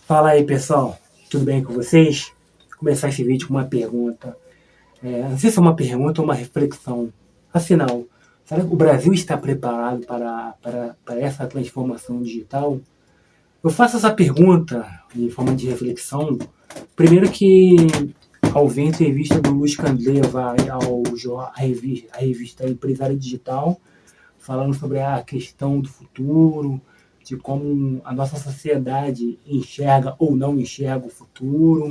Fala aí, pessoal. Tudo bem com vocês? Vou começar esse vídeo com uma pergunta. Não sei se é uma pergunta ou uma reflexão. Afinal, será que o Brasil está preparado para essa transformação digital? Eu faço essa pergunta em forma de reflexão. Primeiro que, ao ver a entrevista do Luiz Candleva à revista Empresário Digital, falando sobre a questão do futuro, de como a nossa sociedade enxerga ou não enxerga o futuro.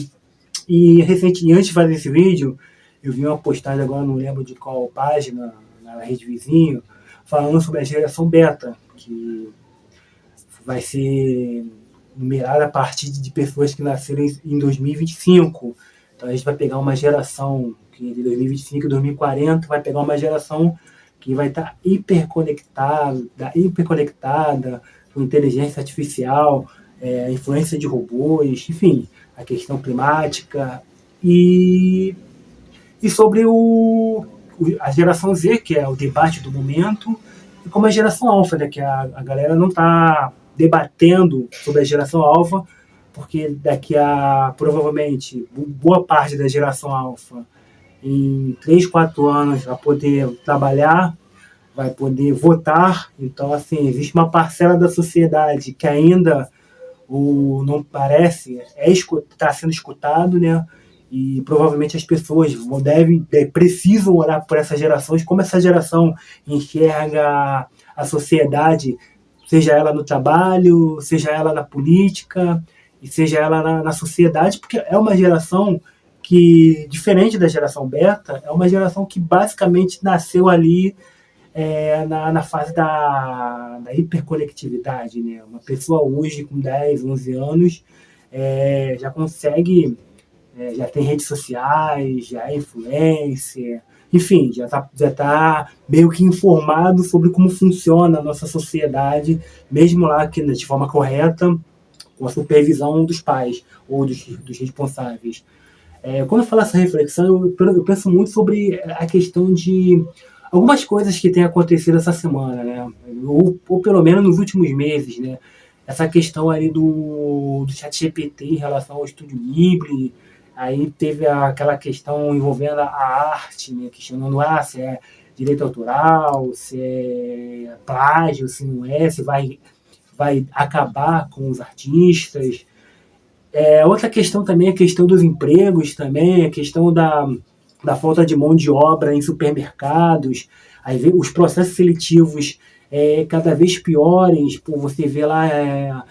E recentemente, antes de fazer esse vídeo, eu vi uma postagem agora, não lembro de qual página, na rede vizinho, falando sobre a geração beta, que vai ser numerada a partir de pessoas que nasceram em 2025. Então a gente vai pegar uma geração que de 2025 e 2040 vai pegar uma geração que vai estar hiperconectada com inteligência artificial, influência de robôs, enfim, a questão climática e sobre a geração Z, que é o debate do momento, e como a geração alfa, né, que a galera não está debatendo sobre a geração alfa, porque daqui a provavelmente boa parte da geração alfa em 3 4 anos vai poder trabalhar, vai poder votar. Então, assim, existe uma parcela da sociedade que ainda não parece está sendo escutado, né? E provavelmente as pessoas precisam olhar por essas gerações, como essa geração enxerga a sociedade, seja ela no trabalho, seja ela na política, e seja ela na sociedade, porque é uma geração que, diferente da geração beta, é uma geração que basicamente nasceu ali na fase da hiperconectividade, né? Uma pessoa hoje com 10, 11 anos já consegue, já tem redes sociais, já é influencer, enfim, já tá meio que informado sobre como funciona a nossa sociedade, mesmo lá que de forma correta, com a supervisão dos pais ou dos responsáveis. Quando eu falo essa reflexão, eu penso muito sobre a questão de algumas coisas que têm acontecido essa semana, né? Ou pelo menos nos últimos meses, né? Essa questão ali do ChatGPT em relação ao Estúdio Ghibli, aí teve aquela questão envolvendo a arte, né? Questionando se é direito autoral, se é plágio, se não é, se vai acabar com os artistas. Outra questão também é a questão dos empregos também, a questão da falta de mão de obra em supermercados, aí os processos seletivos cada vez piores, por você vê lá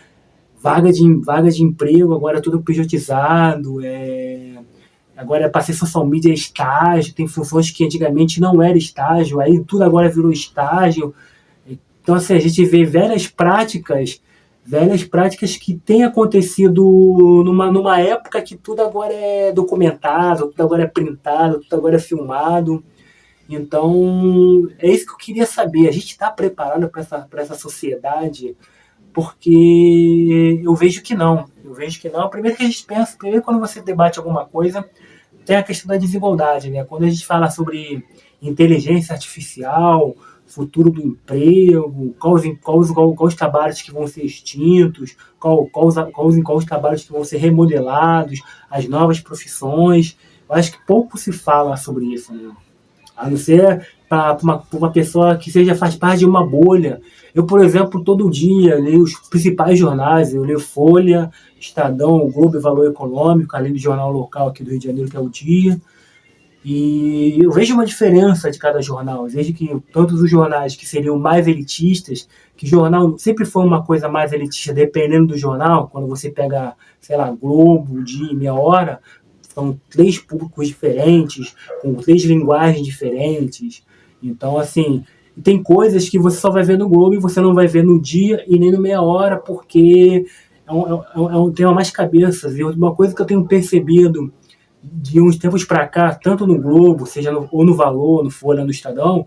vaga de emprego, agora é tudo pejotizado, agora para ser social media é estágio, tem funções que antigamente não era estágio, aí tudo agora virou estágio. Então, assim, a gente vê velhas práticas que têm acontecido numa época que tudo agora é documentado, tudo agora é printado, tudo agora é filmado. Então, é isso que eu queria saber. A gente está preparado para essa sociedade? Porque eu vejo que não. Eu vejo que não. Primeiro que a gente pensa, primeiro quando você debate alguma coisa, tem a questão da desigualdade, né? Quando a gente fala sobre inteligência artificial, futuro do emprego, quais trabalhos que vão ser extintos, quais trabalhos que vão ser remodelados, as novas profissões. Eu acho que pouco se fala sobre isso, né? A não ser para uma pessoa que faz parte de uma bolha. Eu, por exemplo, todo dia leio os principais jornais, eu leio Folha, Estadão, o Globo e Valor Econômico, além do jornal local aqui do Rio de Janeiro, que é o Dia. E eu vejo uma diferença de cada jornal. Eu vejo que tantos os jornais que seriam mais elitistas, que jornal sempre foi uma coisa mais elitista, dependendo do jornal, quando você pega, sei lá, Globo, Dia, Meia Hora, são 3 públicos diferentes, com 3 linguagens diferentes. Então, assim, tem coisas que você só vai ver no Globo e você não vai ver no Dia e nem no Meia Hora, porque é um tema mais cabeças. E uma coisa que eu tenho percebido de uns tempos para cá, tanto no Globo, seja ou no Valor, no Folha, no Estadão,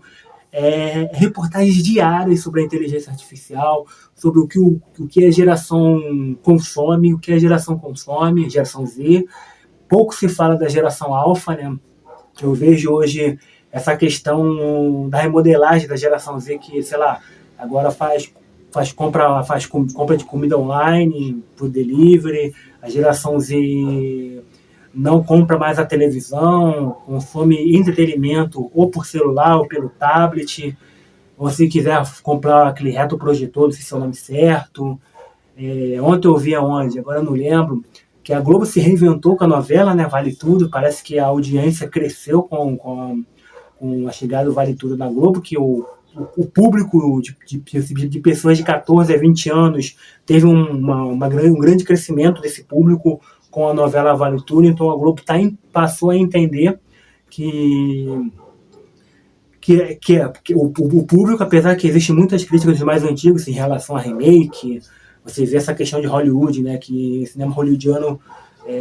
reportagens diárias sobre a inteligência artificial, sobre o que a geração consome, o que a geração Z. Pouco se fala da geração alfa, né? Eu vejo hoje essa questão da remodelagem da geração Z, que, sei lá, agora faz compra de comida online, por delivery. A geração Z não compra mais a televisão, consome entretenimento ou por celular ou pelo tablet, ou se quiser comprar aquele retroprojetor, não sei se é o nome certo. Ontem eu vi aonde, agora eu não lembro, que a Globo se reinventou com a novela, né, Vale Tudo. Parece que a audiência cresceu com a chegada do Vale Tudo na Globo, que o público de pessoas de 14 a 20 anos teve um grande crescimento desse público com a novela Vale Tudo. Então a Globo passou a entender que o público, apesar que existem muitas críticas dos mais antigos em relação a remake, você vê essa questão de Hollywood, né, que o cinema hollywoodiano,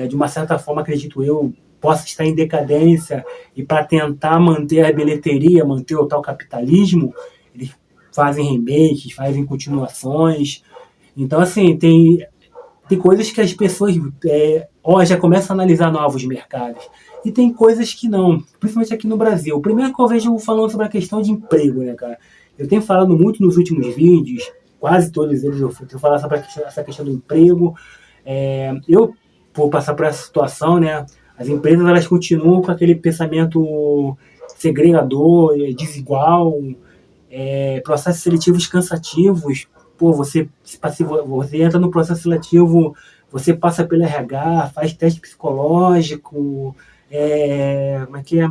de uma certa forma, acredito eu, possa estar em decadência, e para tentar manter a bilheteria, manter o tal capitalismo, eles fazem remakes, fazem continuações. Então, assim, tem coisas que as pessoas já começam a analisar novos mercados. E tem coisas que não, principalmente aqui no Brasil. O primeiro que eu vejo falando sobre a questão de emprego, né, cara? Eu tenho falado muito nos últimos vídeos, quase todos eles eu tenho falado sobre essa questão do emprego. Eu vou passar por essa situação, né? As empresas, elas continuam com aquele pensamento segregador, desigual, processos seletivos cansativos. Pô, você entra no processo seletivo, você passa pelo RH, faz teste psicológico, como é que é?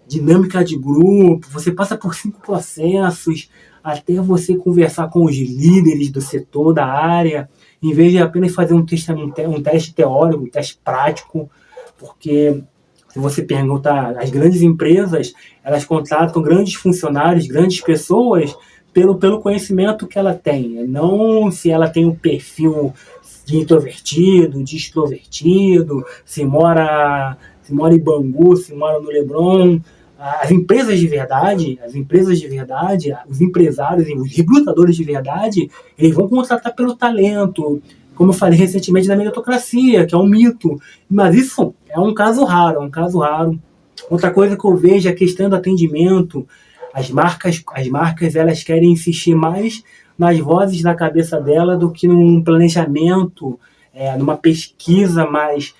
Dinâmica de grupo, você passa por 5 processos até você conversar com os líderes do setor, da área, em vez de apenas fazer um teste teórico, um teste prático, porque se você perguntar, as grandes empresas, elas contratam grandes funcionários, grandes pessoas, pelo conhecimento que ela tem, não se ela tem um perfil de introvertido, de extrovertido, se mora em Bangu, se mora no Leblon. As empresas de verdade, os empresários, os recrutadores de verdade, eles vão contratar pelo talento, como eu falei recentemente da meritocracia, que é um mito. Mas isso é um caso raro, Outra coisa que eu vejo é a questão do atendimento. As marcas, elas querem insistir mais nas vozes da cabeça dela do que num planejamento, numa pesquisa mais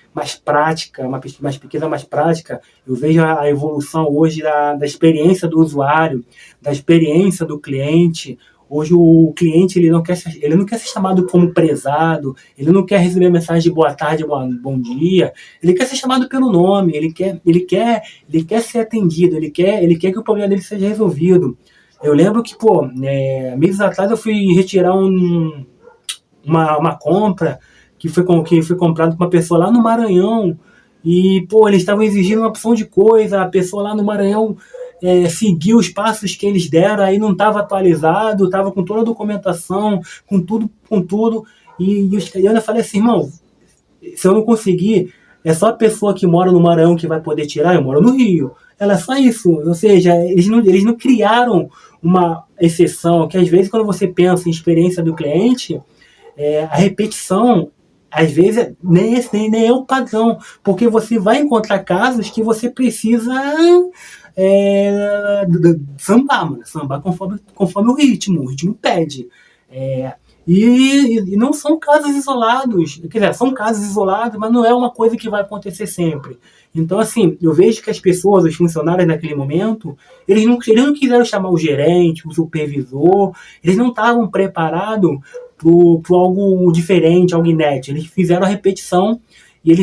prática, uma pesquisa mais prática. Eu vejo a evolução hoje da experiência do usuário, da experiência do cliente. Hoje o cliente ele não quer ser chamado como prezado, ele não quer receber mensagem de boa tarde, bom dia, ele quer ser chamado pelo nome, ele quer ser atendido, ele quer que o problema dele seja resolvido. Eu lembro que, meses atrás eu fui retirar uma compra que foi comprado por uma pessoa lá no Maranhão, e, eles estavam exigindo uma opção de coisa, a pessoa lá no Maranhão seguiu os passos que eles deram, aí não estava atualizado, estava com toda a documentação, com tudo, e eu ainda falei assim, irmão, se eu não conseguir, é só a pessoa que mora no Maranhão que vai poder tirar, eu moro no Rio. Ela é só isso, ou seja, eles não criaram uma exceção, que às vezes quando você pensa em experiência do cliente, a repetição, às vezes, nem é o padrão, porque você vai encontrar casos que você precisa sambar conforme o ritmo pede. E não são casos isolados, quer dizer, são casos isolados, mas não é uma coisa que vai acontecer sempre. Então, assim, eu vejo que as pessoas, os funcionários naquele momento, eles não quiseram chamar o gerente, o supervisor, eles não estavam preparados para algo diferente, algo inédito. Eles fizeram a repetição e o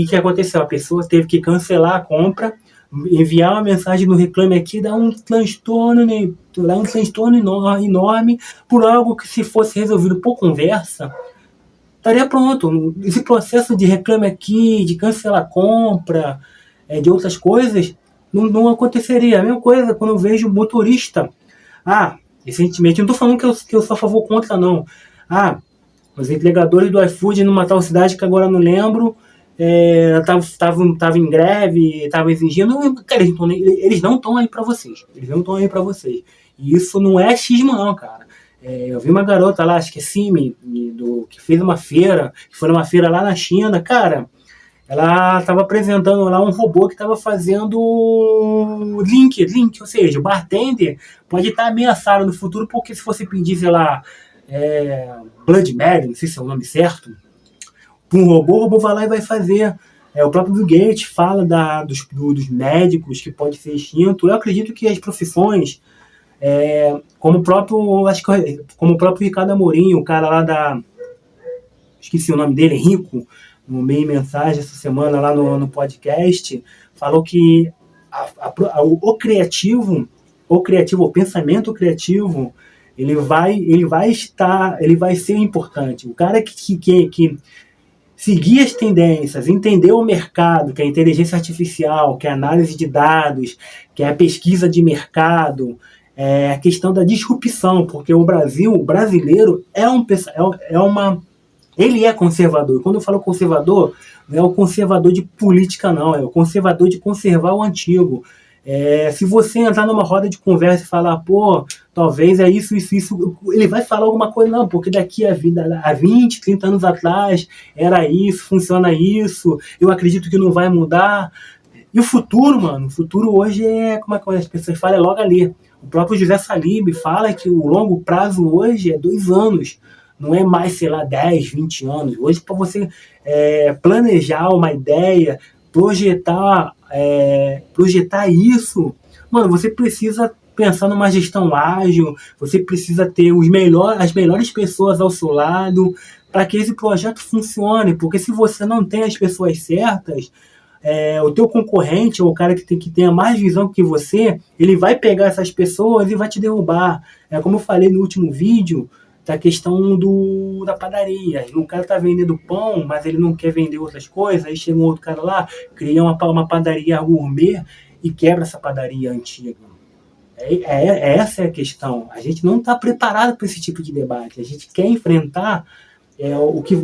que aconteceu? A pessoa teve que cancelar a compra, enviar uma mensagem no Reclame Aqui, dá um transtorno enorme por algo que, se fosse resolvido por conversa, estaria pronto. Esse processo de Reclame Aqui, de cancelar a compra, de outras coisas, não aconteceria. A mesma coisa quando eu vejo motorista. Recentemente, não estou falando que eu sou a favor ou contra, não. Os entregadores do iFood numa tal cidade que agora não lembro, tava em greve, estavam exigindo. Cara, eles não estão aí para vocês. E isso não é achismo, não, cara. Eu vi uma garota lá, acho que é Simi, que fez uma feira, que foi numa feira lá na China, cara. Ela estava apresentando lá um robô que estava fazendo link, ou seja, o bartender pode estar ameaçado no futuro, porque se você pedir, sei lá, Blood Mary, não sei se é o nome certo, para um robô, o robô vai lá e vai fazer. O próprio Bill Gates fala dos médicos que pode ser extinto. Eu acredito que as profissões, como o próprio Ricardo Amorim, o cara lá esqueci o nome dele, Rico, no meio mensagem essa semana lá no podcast, falou que o pensamento criativo, ele vai ser importante. O cara que seguir as tendências, entender o mercado, que é a inteligência artificial, que é a análise de dados, que é a pesquisa de mercado, a questão da disrupção, porque o brasileiro ele é conservador. Quando eu falo conservador, não é o conservador de política, não, é o conservador de conservar o antigo. Se você entrar numa roda de conversa e falar, pô, talvez é isso, ele vai falar alguma coisa, não, porque daqui a 20, 30 anos atrás era isso, funciona isso, eu acredito que não vai mudar. E o futuro, mano, o futuro hoje como é que as pessoas falam, é logo ali. O próprio José Salib fala que o longo prazo hoje é 2 anos, não é mais, sei lá, 10, 20 anos. Hoje, para você planejar uma ideia, projetar isso, mano, você precisa pensar numa gestão ágil, você precisa ter as melhores pessoas ao seu lado para que esse projeto funcione, porque se você não tem as pessoas certas, o teu concorrente, ou o cara que tenha mais visão que você, ele vai pegar essas pessoas e vai te derrubar. Como eu falei no último vídeo, da questão da padaria. O cara tá vendendo pão, mas ele não quer vender outras coisas, aí chega um outro cara lá, cria uma padaria gourmet e quebra essa padaria antiga. Essa é a questão. A gente não está preparado para esse tipo de debate. A gente quer enfrentar o que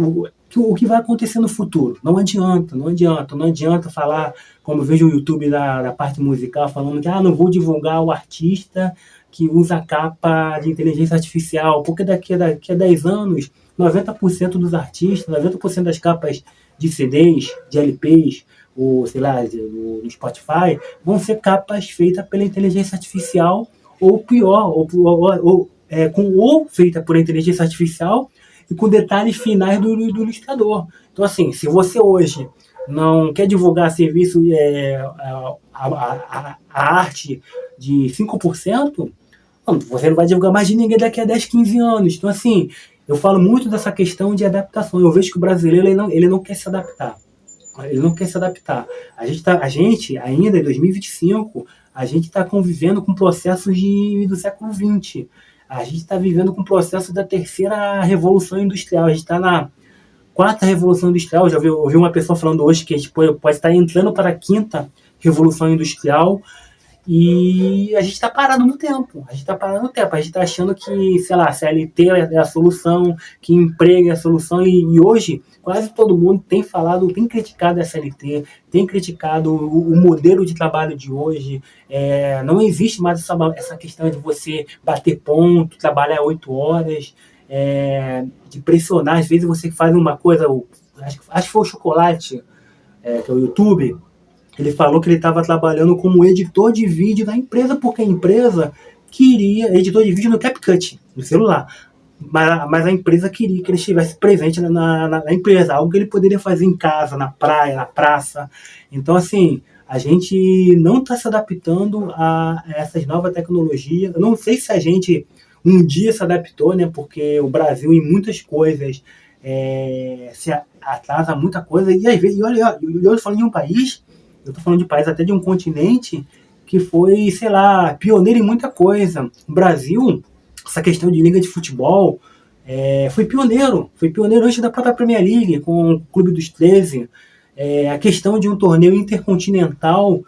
vai acontecer no futuro. Não adianta falar, como eu vejo o YouTube da parte musical, falando que não vou divulgar o artista que usa capa de inteligência artificial, porque daqui a 10 anos, 90% dos artistas, 90% das capas de CDs, de LPs, ou sei lá, no Spotify, vão ser capas feitas pela inteligência artificial, ou pior, ou feita por inteligência artificial e com detalhes finais do ilustrador. Então, assim, se você hoje não quer divulgar serviço, a arte de 5%, você não vai divulgar mais de ninguém daqui a 10, 15 anos. Então, assim, eu falo muito dessa questão de adaptação. Eu vejo que o brasileiro ele não quer se adaptar. Ele não quer se adaptar. A gente ainda em 2025, a gente está convivendo com processos do século XX. A gente está vivendo com o processo da terceira revolução industrial. A gente está na quarta revolução industrial. Já ouvi uma pessoa falando hoje que a gente pode estar entrando para a quinta revolução industrial. E a gente está parado no tempo. A gente está achando que, sei lá, CLT é a solução, que emprego é a solução. E hoje, quase todo mundo tem criticado a CLT, tem criticado o modelo de trabalho de hoje. Não existe mais essa questão de você bater ponto, trabalhar 8 horas, de pressionar. Às vezes você faz uma coisa, acho que foi o Chocolate, que é o YouTube. Ele falou que ele estava trabalhando como editor de vídeo da empresa, porque a empresa queria editor de vídeo no CapCut, no celular. Mas a empresa queria que ele estivesse presente na empresa, algo que ele poderia fazer em casa, na praia, na praça. Então, assim, a gente não está se adaptando a essas novas tecnologias. Eu não sei se a gente um dia se adaptou, né? Porque o Brasil, em muitas coisas, se atrasa muita coisa. E às vezes, eu falo de um país. Eu estou falando de país, até de um continente que foi, sei lá, pioneiro em muita coisa. O Brasil, essa questão de liga de futebol, foi pioneiro antes da própria Premier League, com o Clube dos 13. A questão de um torneio intercontinental,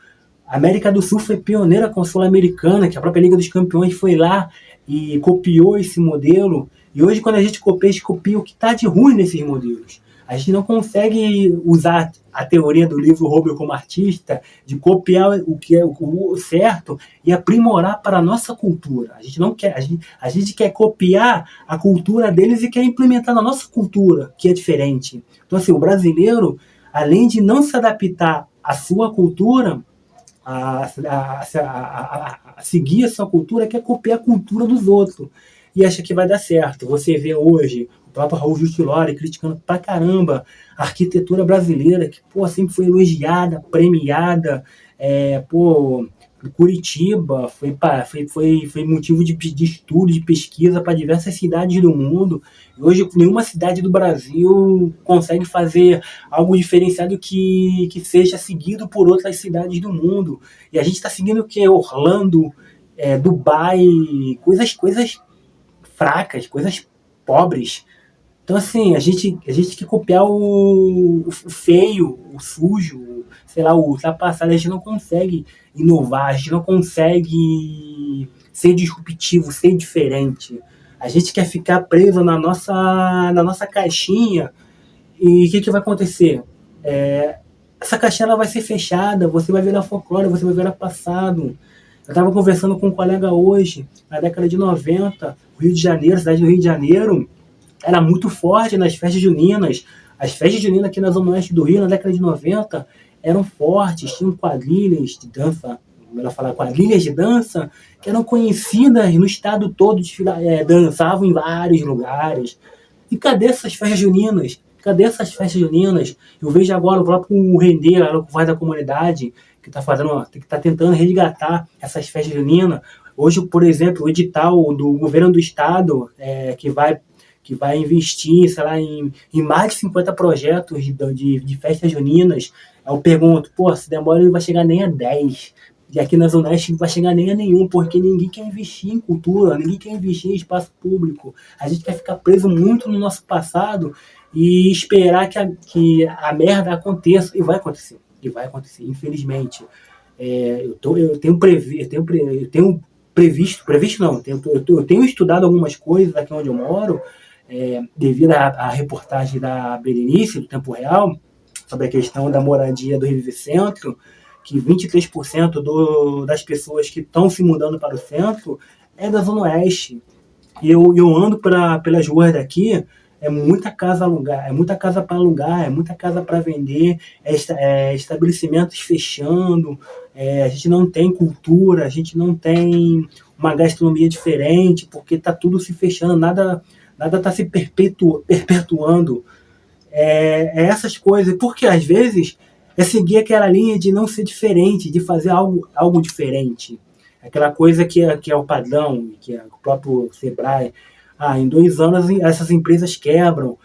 a América do Sul foi pioneira com a Sul-Americana, que a própria Liga dos Campeões foi lá e copiou esse modelo. E hoje, quando a gente copia o que está de ruim nesses modelos. A gente não consegue usar a teoria do livro Robert como artista, de copiar o que é o certo e aprimorar para a nossa cultura. A gente não quer, a gente quer copiar a cultura deles e quer implementar na nossa cultura, que é diferente. Então, assim, o brasileiro, além de não se adaptar à sua cultura, a seguir a sua cultura, quer copiar a cultura dos outros. e acha que vai dar certo. Você vê hoje o próprio Raul Justilori criticando pra caramba a arquitetura brasileira, que pô, sempre foi elogiada, premiada, pô, Curitiba foi motivo de estudo, de pesquisa para diversas cidades do mundo. E hoje, nenhuma cidade do Brasil consegue fazer algo diferenciado que seja seguido por outras cidades do mundo. E a gente está seguindo o que? Orlando, Dubai, coisas fracas, coisas pobres. Então, assim, a gente quer copiar o feio, o sujo, sei lá, o ultrapassado. A gente não consegue inovar, a gente não consegue ser disruptivo, ser diferente. A gente quer ficar preso na nossa caixinha e o que vai acontecer? Essa caixinha ela vai ser fechada, você vai virar folclore, você vai virar passado. Eu estava conversando com um colega hoje, na década de 90, Rio de Janeiro, cidade do Rio de Janeiro, era muito forte nas festas juninas. As festas juninas aqui na Zona Oeste do Rio, na década de 90, eram fortes, tinham quadrilhas de dança, melhor falar, quadrilhas de dança, que eram conhecidas no estado todo, dançavam em vários lugares. E cadê essas festas juninas? Cadê essas festas juninas? Eu vejo agora o próprio Renê, o voz da comunidade, que está tentando resgatar essas festas juninas. Hoje, por exemplo, o edital do governo do estado, que vai investir, sei lá, em mais de 50 projetos de festas juninas. Eu pergunto, pô, se demora ele vai chegar nem a 10. E aqui na Zona Oeste não vai chegar nem a nenhum, porque ninguém quer investir em cultura, ninguém quer investir em espaço público. A gente quer ficar preso muito no nosso passado e esperar que a merda aconteça. E vai acontecer, infelizmente. Eu tenho previsto não, eu tenho estudado algumas coisas aqui onde eu moro, devido à reportagem da Berenice, do Tempo Real, sobre a questão da moradia do Rio Vive Centro, que 23% das pessoas que estão se mudando para o centro é da Zona Oeste. E eu ando pelas ruas daqui, é muita casa alugar, é muita casa para alugar, é muita casa para vender, estabelecimentos fechando, a gente não tem cultura, a gente não tem uma gastronomia diferente, porque está tudo se fechando, nada está se perpetuando. Essas coisas, porque às vezes é seguir aquela linha de não ser diferente, de fazer algo diferente. Aquela coisa que é o padrão, que é o próprio Sebrae. Em 2 anos essas empresas quebram.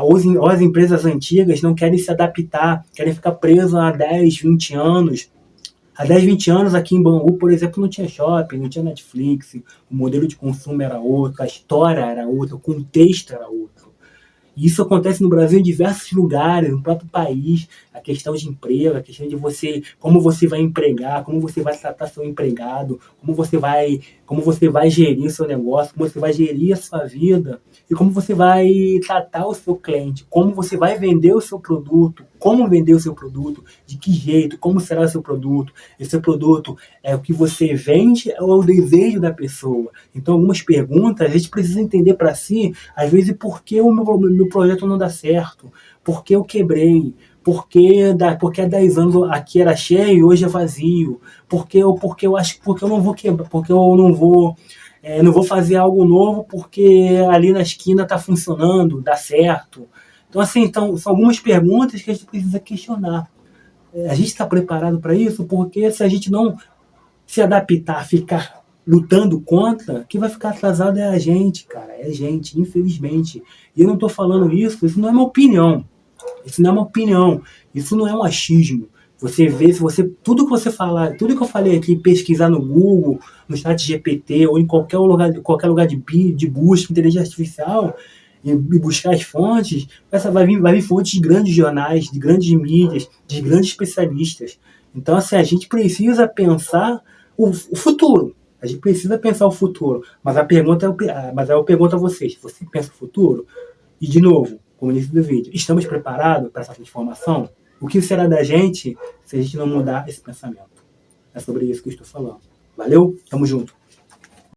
Ou as empresas antigas não querem se adaptar, querem ficar presas há 10, 20 anos. Há 10, 20 anos aqui em Bangu, por exemplo, não tinha shopping, não tinha Netflix, o modelo de consumo era outro, a história era outra, o contexto era outro. E isso acontece no Brasil em diversos lugares, no próprio país, a questão de emprego, a questão de como você vai empregar, como você vai tratar seu empregado, como você vai gerir seu negócio, como você vai gerir a sua vida e como você vai tratar o seu cliente, como você vai vender o seu produto, como vender o seu produto, de que jeito, como será o seu produto. Esse produto é o que você vende ou é o desejo da pessoa? Então, algumas perguntas a gente precisa entender para si, às vezes, por que o meu projeto não dá certo, por que eu quebrei, porque há 10 anos aqui era cheio e hoje é vazio, porque eu não vou quebrar, porque eu não vou fazer algo novo porque ali na esquina está funcionando, dá certo. Então, assim, são algumas perguntas que a gente precisa questionar. A gente está preparado para isso? Porque se a gente não se adaptar, ficar lutando contra, quem vai ficar atrasado é a gente, cara. É a gente, infelizmente. E eu não estou falando isso não é uma opinião. Isso não é uma opinião. Isso não é um achismo. Você vê, tudo que você falar, tudo que eu falei aqui, pesquisar no Google, no chat GPT ou em qualquer lugar de busca, inteligência artificial, e buscar as fontes, vai vir fontes de grandes jornais, de grandes mídias, de grandes especialistas. Então, assim, a gente precisa pensar o futuro. A gente precisa pensar o futuro. Mas eu pergunto a vocês, você pensa o futuro? E, de novo, como no início do vídeo, estamos preparados para essa transformação? O que será da gente se a gente não mudar esse pensamento? É sobre isso que eu estou falando. Valeu? Tamo junto.